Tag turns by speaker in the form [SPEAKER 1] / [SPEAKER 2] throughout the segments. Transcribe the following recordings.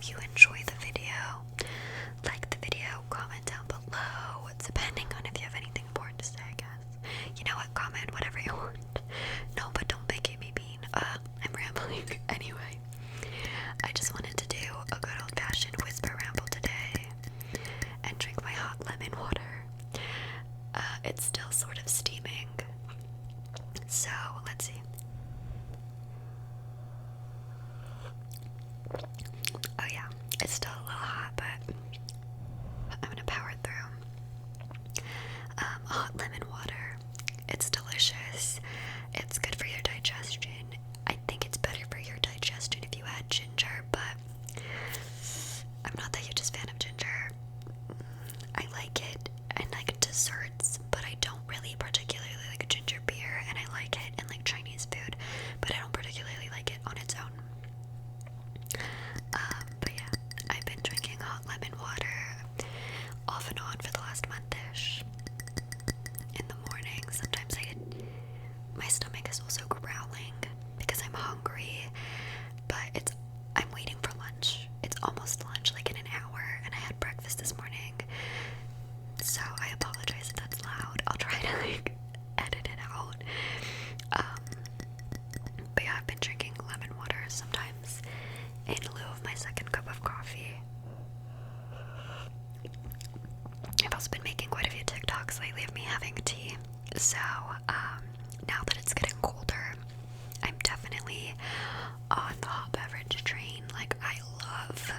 [SPEAKER 1] you enjoy the video, like the video, comment down below, depending on if you have anything important to say, I guess. You know what, comment whatever you want. No, but don't make me mean. I'm rambling. Anyway, I just wanted to do a good old-fashioned whisper ramble today and drink my hot lemon water. It's still sort of steaming, so let's see. Oh yeah, it's still a little hot, but I'm gonna power through. Hot lemon water, it's delicious. It's good for your digestion. I think it's better for your digestion if you add ginger, but I'm not the hugest fan of ginger. I like it in like desserts, but I don't really particularly like ginger beer, and I like it in like Chinese food, but I don't particularly like it on its own. But yeah, I've been drinking hot lemon water off and on for the last month-ish. In the morning, sometimes my stomach is also growling because I'm hungry, but I'm waiting for lunch. It's almost lunch, like in an hour, and I had breakfast this morning, so I apologize if that's loud. I'll try to like edit it out. But yeah, I've been drinking lemon water sometimes in lieu of my second cup of coffee. I've also been making quite a few TikToks lately of me having tea. So, now that it's getting colder, I'm definitely on the hot beverage train. Like, I love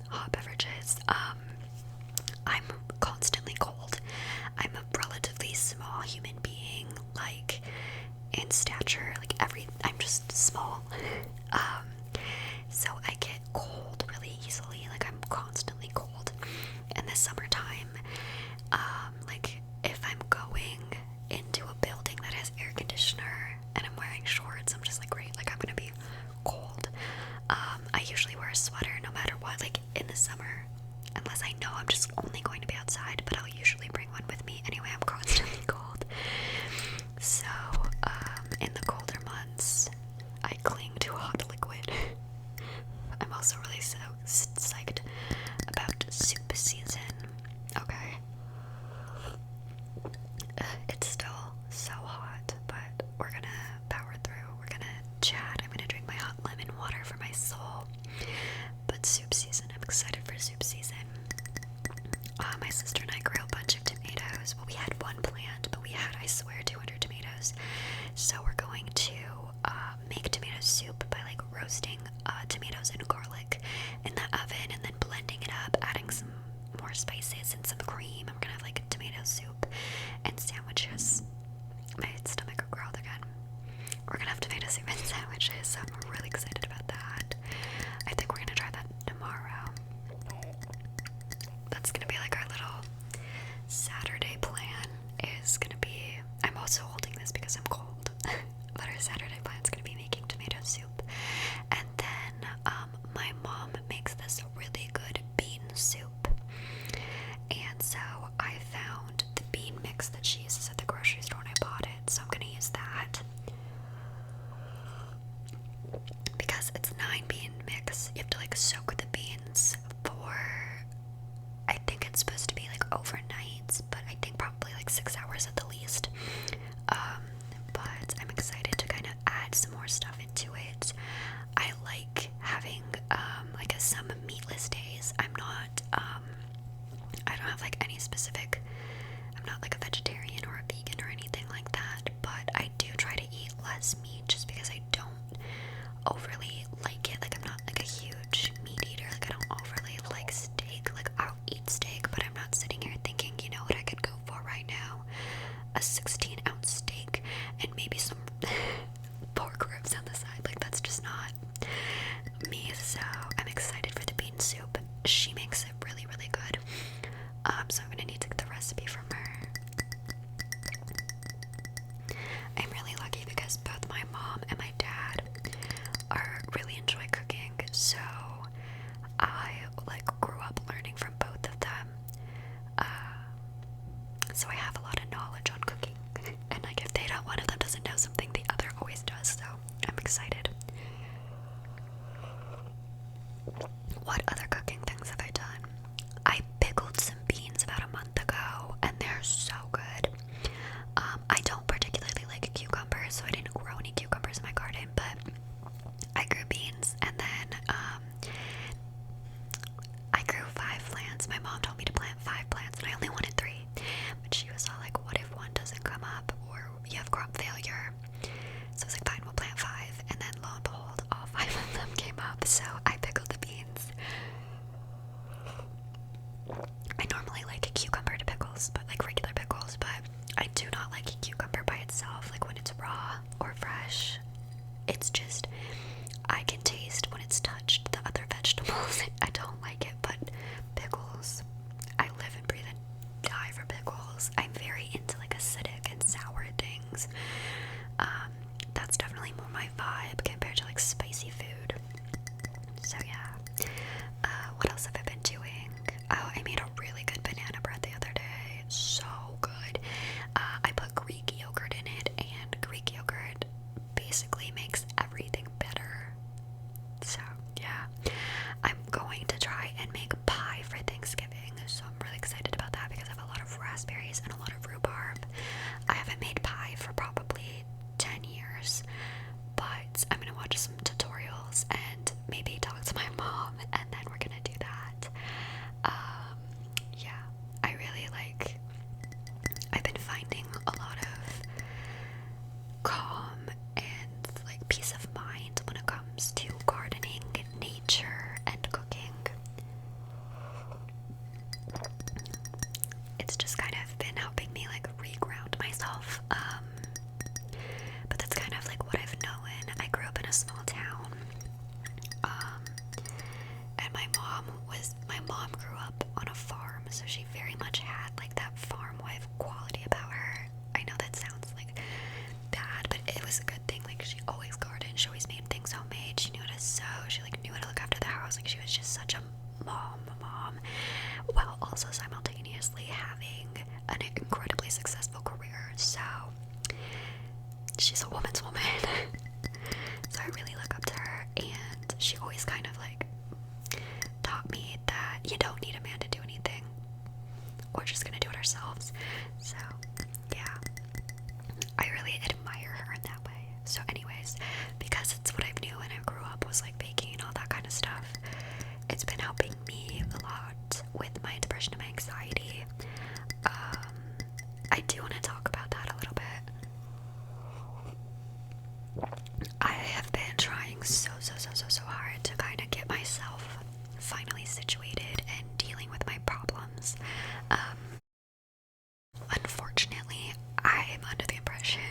[SPEAKER 1] hot beverages. I'm constantly cold. I'm a relatively small human being, like, in stature, like, I'm just small. So I get cold really easily. Like, I'm constantly cold. In the summertime, like, if I'm going into a building that has air conditioner and I'm wearing shorts, I'm just like, great, like, I'm gonna be cold. I usually wear a sweater no matter what, like, in the summer, unless I know I'm just only going to be outside, but I'll usually bring one with me. Anyway, I'm constantly cold. So, in the colder months, I cling to a hot liquid. I'm also really so psyched about soup season. Okay. It's still so hot, but we're gonna power through. We're gonna chat. I'm gonna drink my hot lemon water for my soul. But soup season, I'm excited for soup season. My sister and I grew a bunch of tomatoes. Well, we had one plant, but we had, I swear, 200 tomatoes. So we're going to make tomato soup by like roasting tomatoes and garlic in the oven and then blending it up, adding some more spices and some cream. I'm gonna have like tomato soup and sandwiches. My stomach growled again. We're gonna have tomato soup and sandwiches, so I'm really excited about that. I think we're gonna try that tomorrow. That's gonna be like our little Saturday plan. Is gonna be, I'm also holding this because I'm cold, but our Saturday plan is gonna be making tomato soup, and then my mom makes this really good bean soup, and so I found the bean mix that she uses at the grocery store and I bought it, so I'm gonna use that because it's 9-bean mix. You have to like soak the beans for, I think it's supposed to be like overnight, but I think probably like 6 hours at the least. But I'm excited to kind of add some more stuff into it. I like having like some meatless days. I'm not I don't have like any specific, I'm not like a vegetarian or a vegan or anything like that, but I do try to eat less meat just because I don't overly like it. Like, I'm not like a huge meat eater. Like, I don't overly like steak. Like, I'll eat steak, but I'm not sitting here thinking, you know what I could go for right now? A 16-ounce steak and maybe some pork ribs on the side. Like, that's just not me. So I'm excited for the bean soup. She makes it really, really good. So I'm gonna need to get the recipe from her. I'm really lucky because both my mom and my dad really enjoy cooking, so I like grew up learning from both of them. So I have a lot of knowledge on cooking, and like if one of them doesn't know something, the other always does. So I'm excited. What other cooking my mom told me to plant 5 plants and I only wanted 3. But she was all like, what if one doesn't come up or you have crop failure? So I was like, fine, we'll plant 5. And then lo and behold, all 5 of them came up. So I pickled the beans. I normally like cucumber to pickles, but like regular pickles, but I do not like cucumber by itself, like when it's raw or fresh. It's just, I can taste when it's touched the other vegetables. I don't like it, but pickles, I live and breathe and die for pickles. I'm very into like acidic and sour things. That's definitely more my vibe compared to like spicy food. So yeah. What else have I been doing? Oh, I made a really good banana bread the other day. So good. I put Greek yogurt in it, and Greek yogurt basically makes everything better. So yeah, I'm going to try and make pie for Thanksgiving. So I'm really excited about that because I have a lot of raspberries and a lot of rhubarb. I haven't made pie for probably 10 years, but I'm gonna watch some tutorials and maybe talk to my mom, and then we're gonna do that. Yeah, I really like, I've been finding a lot of calm and like peace of mind when it comes to gardening, nature, and cooking. It's just kind of been helping me like reground myself. But that's kind of like what I've known. I grew up in a small town. And my mom grew up on a farm, so she very much had like that farm wife quality about her. I know that sounds like bad, but it was a good thing. Like, she always gardened, she always made things homemade, she knew how to sew, she like knew how to look after the house. Like, she was just such a mom, while also simultaneously having an incredibly successful career. So she's a woman's woman. So I really look up to her, and she always kind of like taught me that you don't need a man to do anything. We're just gonna do it ourselves. So yeah, I really admire her in that way. So anyways, because it's what I knew when I grew up was like baking and all that kind of stuff, it's been helping me a lot with my depression and my anxiety. I do want to talk about that a little bit. I have been trying so hard to kind of get myself finally situated and dealing with my problems. Unfortunately, I'm under the impression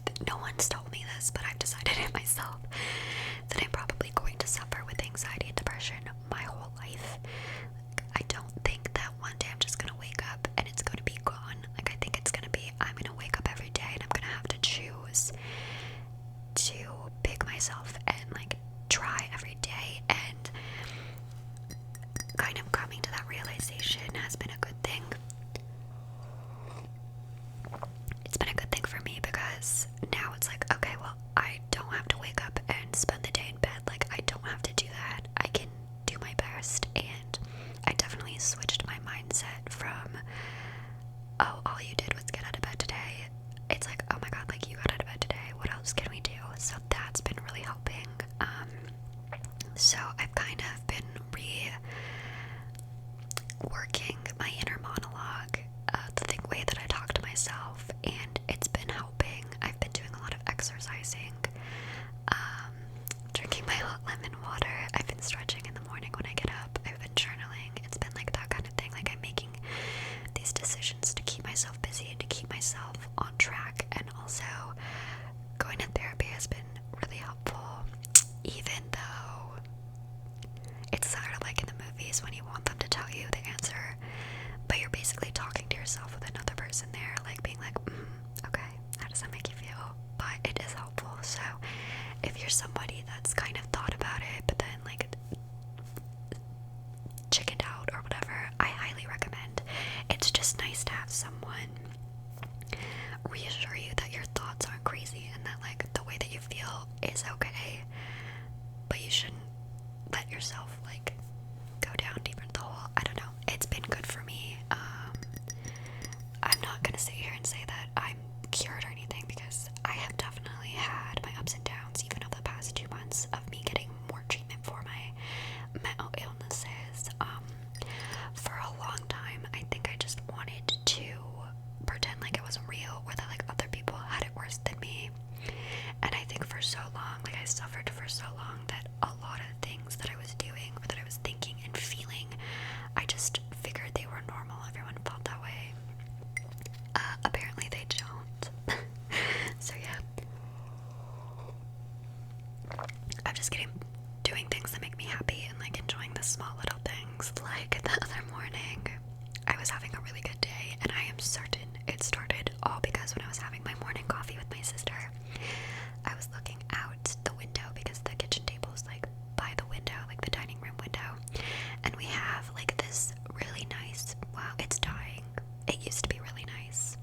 [SPEAKER 1] that no one's told me this, but I've decided it myself, that I'm probably going to suffer with anxiety and depression my whole life. I don't think that one day I'm just gonna wake up and it's gonna be gone. Like, I think it's gonna be, I'm gonna wake up every day and I'm gonna have to choose to pick myself and like try every day, and kind of coming to that realization has been a good thing. It's been a good thing for me because now it's like, okay, well, I don't have to wake up and spend the day in bed. Like, I don't have to do that. I can do my best, and I definitely switched my mindset from, oh, all you did was get out of bed today. It's like, oh my god, like, you got out of bed today, what else can we do? So that's been really helping. So I've kind of been reworking my inner monologue, the way that I talk to myself, and it's been helping. I've been doing a lot of exercising, drinking my hot lemon water. I've been stretching in the morning when I get up. I've been journaling. It's been like that kind of thing. Like, I'm making these decisions to keep myself busy and to keep myself on track, and also going to therapy has been really helpful, even though it's sort of like in the movies when you want them to tell you the answer, but you're basically talking to yourself with another person there, like being like, okay, how does that make you feel? But it is helpful. So if you're somebody that's kind of thought about it, but then like chickened out or whatever, I highly recommend. It's just nice to have someone reassure you that your thoughts aren't crazy and that like the way that you feel is okay, but you shouldn't let yourself like go down deeper into the hole. I don't know. It's been good for me. I'm not gonna sit here and say that I'm cured or anything, because I have definitely had my ups and downs, even over the past 2 months of me getting more treatment for my mental illnesses. For a looks like the other morning I was having a really good day, and I am certain it started all because when I was having my morning coffee with my sister, I was looking out the window because the kitchen table is like by the window, like the dining room window, and we have like this really nice, wow, it's dying, it used to be really nice,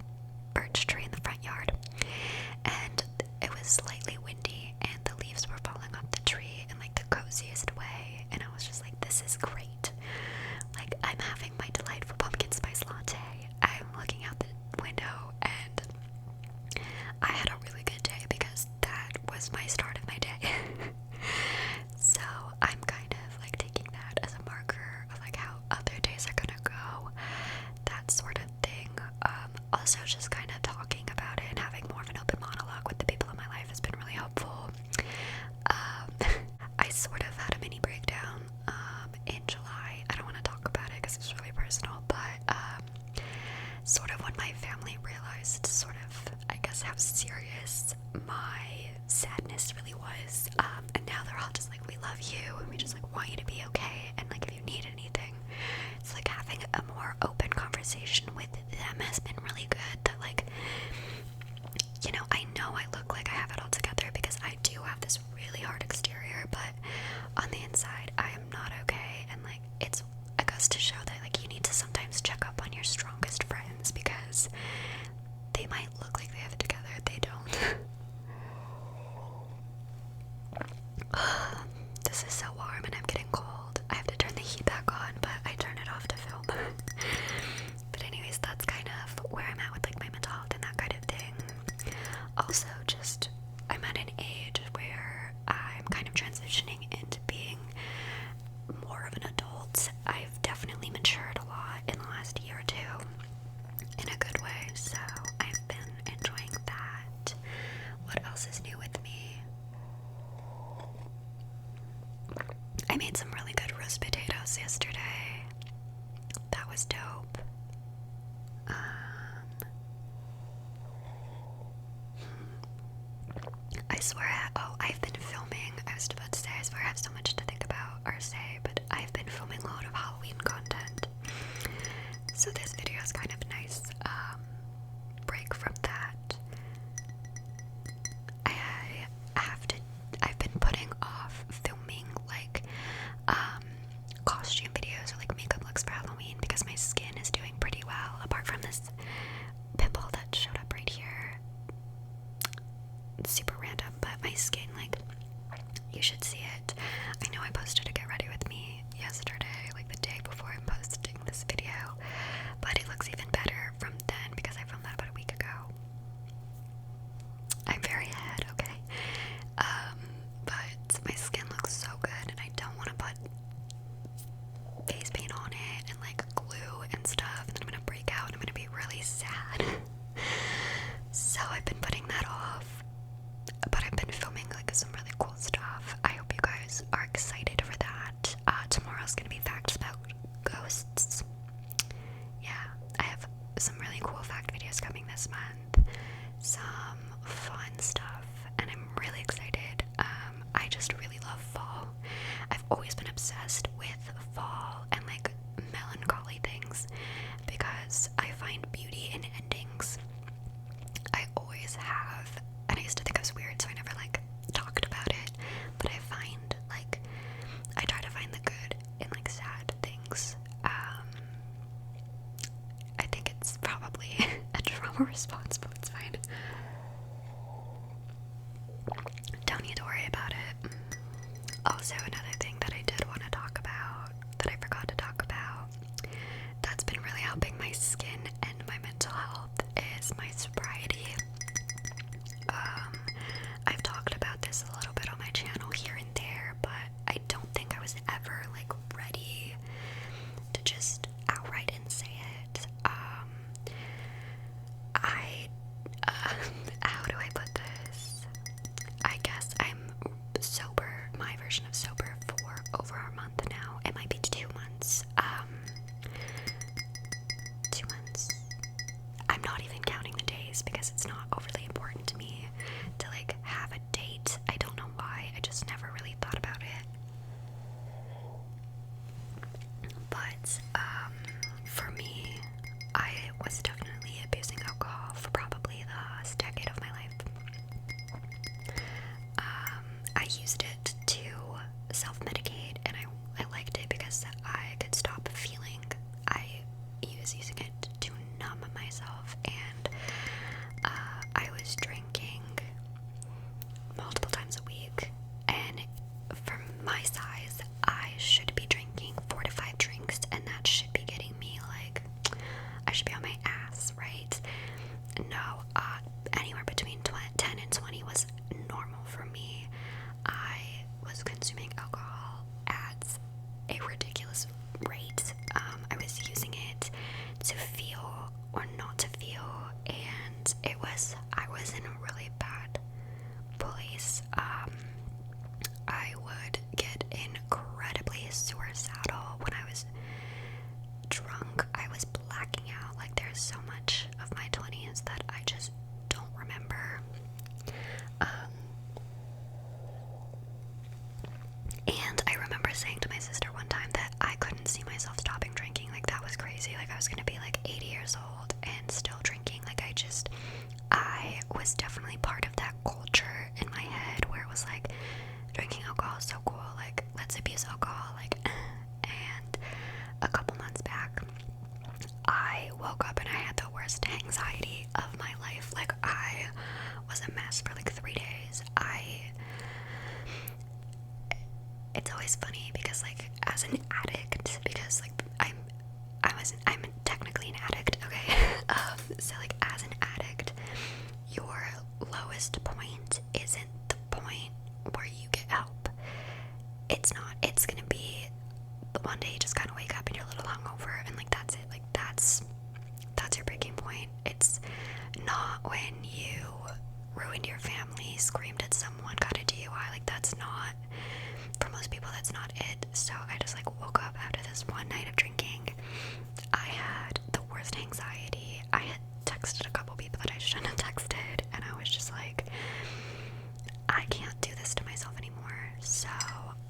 [SPEAKER 1] birch tree in the front yard, and it was slightly windy and the leaves were falling off the tree in like the coziest way, and I was just like, this is great. Like, I'm having my delightful pumpkin spice latte, I'm looking out the window, and I had a really good day because that was my start of my day. So I'm kind of like taking that as a marker of like how other days are gonna go, that sort of thing. Also just kind of talking about it and having more of an open monologue with the people in my life has been really helpful. I sort of had a mini breakdown in July. I don't want to talk about it because it's really personal, but sort of when my family realized sort of, I guess, how serious my sadness really was, and now they're all just like, we love you and we just like want you to be okay, and like if you need anything, it's like having a more open conversation with them has been really good. That like, you know I look like I have it all together because I do have this really hard exterior, but on the inside I am not okay, and like it's, it goes to show that like you need to sometimes check up on your strongest friends because they might look like they have it together, they don't. This is so warm and I'm getting cold. I have to turn the heat back on, but I turn it off to film. But anyways, that's kind of where I'm at with like my mental health and that kind of thing. Also, just I'm at an age where I'm kind of transitioning into being more of an adult. I've definitely matured a lot in the last year or two in a good way, so I've been enjoying that. What else is new with me? I made some really good roast potatoes yesterday. That was dope. I swear, I've been filming. I was about to say, I swear I have so much to think about or say, but I've been filming a lot of Halloween content. So this video is kind of a nice break from that. I've been putting off filming like costume videos or like makeup looks for Halloween because my skin is doing pretty well, apart from this pimple that showed up right here. It's super random, but my skin, like, you should see it. I know I posted a get ready with me yesterday, like the day before I'm posting this video, but it looks even better from then because I filmed that about a week ago. I'm very ahead, okay? But my skin looks so good and I don't want to put face paint on it and like glue and stuff, and then I'm gonna break out and I'm gonna be really sad. So I've been putting that off, but I've been filming like some really cool stuff. I hope you guys are excited for that. Tomorrow's gonna be facts about ghosts. Yeah, I have some really cool fact videos coming this month, some fun stuff, and I'm really excited. I just really love fall. I've always been obsessed with fall and like melancholy things because I find beauty in endings. I always have, and I used to think I was weird, so I never like talked about it, but I find like I try to find the good in like sad things. I think it's probably a trauma response, but it's fine. Don't need to worry about it. Also, another thing that I did want to talk about that I forgot to talk about that's been really helping my skin and my mental health is my sobriety. I've talked about this a little bit on my channel here and there, but I don't think I was ever like ready to just outright and say it. How do I put this? I guess I'm sober, my version of sober, for over a month now. It might be 2 months. 2 months. I'm not even counting the days because it's not overly important to me to like have a date. I don't know why. I just never really thought about it. But But for me, I was definitely abusing alcohol for probably the last decade of my life. I used it to self-medicate, and I liked it because I could stop feeling. I was using it to numb myself, and I was drinking multiple times a week, and for my size, I should be drinking 4 to 5 drinks, and that should be getting me like, I should be on my ass, right? No, anywhere between 10 and 20 was normal for me. I was consuming alcohol at a ridiculous rate. I was using it to feel or not to feel, and I was in a really bad place. I would get incredibly suicidal when I was drunk. I was blacking out. Like, there's so much of my 20s that I just don't remember. And I remember saying to my sister one time that I couldn't see myself stopping drinking. Like, that was crazy. Like, I was gonna be like 80 years old and still drinking. Like, I was definitely part of that culture in my head where it was like, drinking alcohol is so cool. Like, let's abuse alcohol. Like, and a couple months back, I woke up and I had the worst anxiety of my life. Like, I was a mess for like 3 days. It's always funny because, like, as an addict, because like I'm technically an addict, okay? So like, as an addict, your lowest point isn't the point where you get help. It's not. It's gonna be the one day you just kind of wake up and you're a little hungover, and like, that's it. Like, that's your breaking point. It's not when you ruined your family, screamed at someone, got a DUI. Like, that's not, for most people, that's not it. So I just like woke up after this one night of drinking. I had the worst anxiety. I had texted a couple people that I shouldn't have texted, and I was just like, I can't do this to myself anymore. So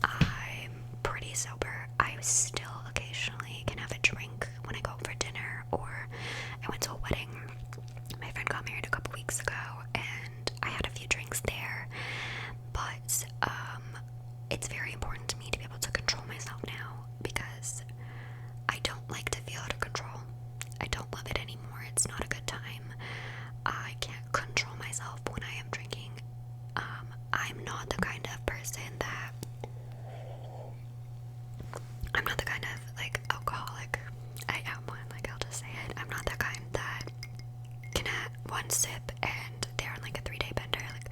[SPEAKER 1] I'm pretty sober. I still occasionally can have a drink when I go out for dinner, or I went to a wedding. My friend got married a couple weeks ago, and I had a few drinks there. But it's very important to me to be able to control myself now, because I don't like to feel out of control. I don't love it anymore. It's not a good time. I can't control myself when I am drinking. I'm not the kind of person that, I'm not the kind of like alcoholic. I am one, like, I'll just say it. I'm not the kind that can have one sip and they're on like a 3-day bender. Like,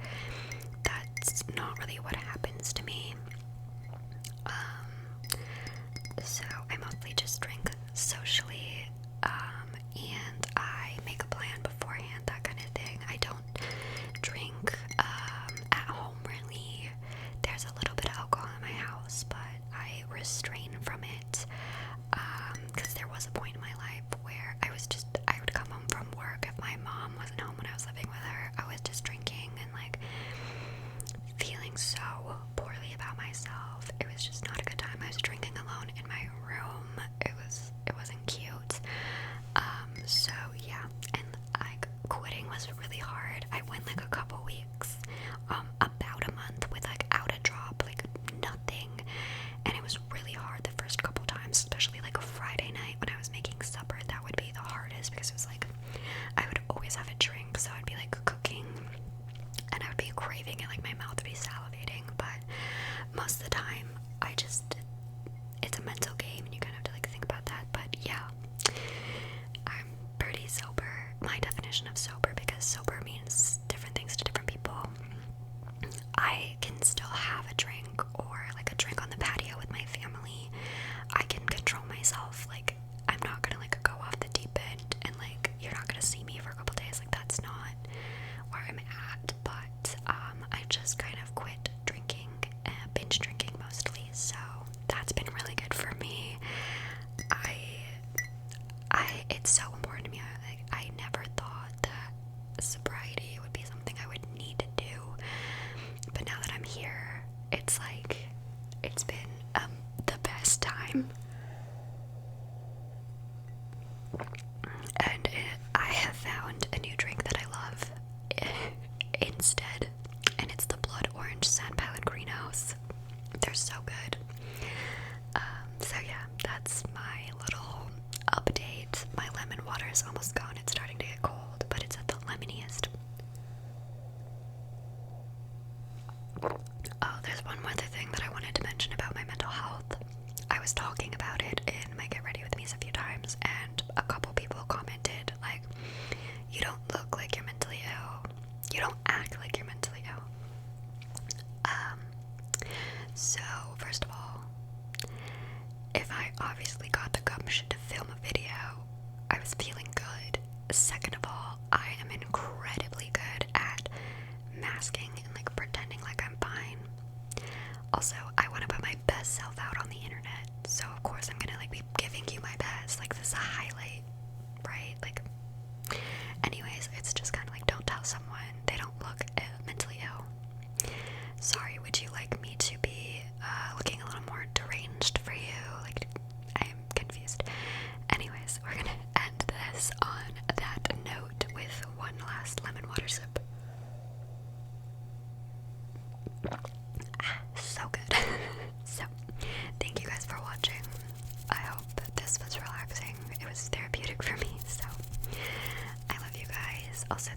[SPEAKER 1] that's not really what happens to me. So I mostly just drink socially, and I make a plan beforehand, that kind of thing. I don't drink at home really. There's a little bit of alcohol in my house, but I restrain from it, because there was a point in my life where I would come home from work. If my mom wasn't home when I was living with her, I was just drinking and like feeling so poorly about myself. It was just not a good time. I was drinking alone in my room. It wasn't cute. So yeah, and like, quitting was really hard. I went like a couple weeks, about a month without a drop, like nothing, and it was really hard the first couple times, especially like a Friday night when I was making supper. That would be the hardest, because it was like, I would always have a drink, so I'd be like cooking and I would be craving it, like my mouth would be salivating. But most of the time, it's a mental game, and you kind of have to like think about that. But yeah, I'm pretty sober. My definition of sober, because sober means different things to different people. I can still have a drink, or like a drink on the patio with my family. I can control myself. Like, I'm not gonna like go off the deep end, and like, you're not gonna see me for a couple days. Like, that's not where I'm at. But I just kind of quit drinking, binge drinking mostly. So that's been really good for me. It's so important to me. I never thought that sobriety would be something I would need to do, but now that I'm here, it's like, it's been the best time. that's my little update. My lemon water is almost gone. It's starting to get cold, but it's at the lemoniest. Oh, there's one more other thing that I wanted to mention about my mental health. I was talking about it in my Get Ready With Me's a few times, and a couple people commented, like, you don't look like you're mentally ill. You don't act like you're mentally ill. So, first of all, if I obviously got the gumption to film a video, I was feeling good. Second of all, I am incredibly good at masking and like pretending like I'm fine. Also, I want to put my best self out on the internet, so of course I'm gonna like be giving you my best. Like, this is a highlight, right? Like, anyways, it's just kind of like, don't tell someone they don't look mentally ill. Sorry, would you like me to be looking a little more deranged for you? Like, I'm confused. Anyways, we're gonna end this on that note with one last lemon water sip. So good. So, thank you guys for watching. I hope this was relaxing. It was therapeutic for me, so I love you guys. Also,